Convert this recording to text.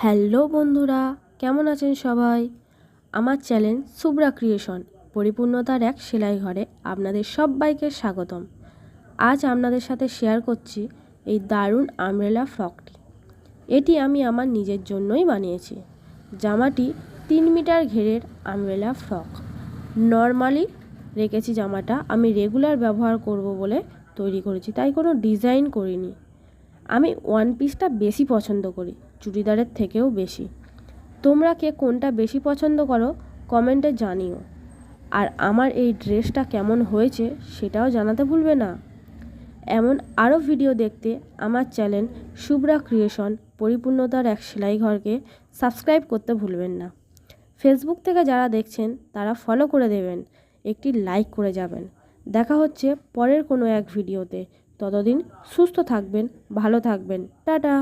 Hello বন্ধুরা, কেমন আছেন সবাই? আমার চ্যানেল শুভ্রা ক্রিয়েশন পরিপূর্ণতার এক সেলাই ঘরে আপনাদের সবাইকে স্বাগতম। আজ আপনাদের সাথে শেয়ার করছি এই দারুণ আমব্রেলা ফ্রকটি। এটি আমি আমার নিজের জন্যই বানিয়েছি। জামাটি 3 মিটার ঘেরের আমব্রেলা ফ্রক। নর্মালি রেখেছি জামাটা, আমি রেগুলার ব্যবহার করব বলে তৈরি করেছি, তাই কোনো ডিজাইন করিনি। আমি ওয়ান পিসটা বেশি পছন্দ করি, চুড়িদারের থেকেও বেশি। তোমরা কে কোনটা বেশি পছন্দ করো কমেন্টে জানিও। আর আমার এই ড্রেসটা কেমন হয়েছে সেটাও জানাতে ভুলবে না। এমন আরও ভিডিও দেখতে আমার চ্যানেল শুভ্রা ক্রিয়েশন পরিপূর্ণতার এক সেলাই ঘরকে সাবস্ক্রাইব করতে ভুলবেন না। ফেসবুক থেকে যারা দেখছেন তারা ফলো করে দেবেন, একটি লাইক করে যাবেন। দেখা হচ্ছে পরের কোনো এক ভিডিওতে। ততদিন সুস্থ থাকবেন, ভালো থাকবেন। টাটা।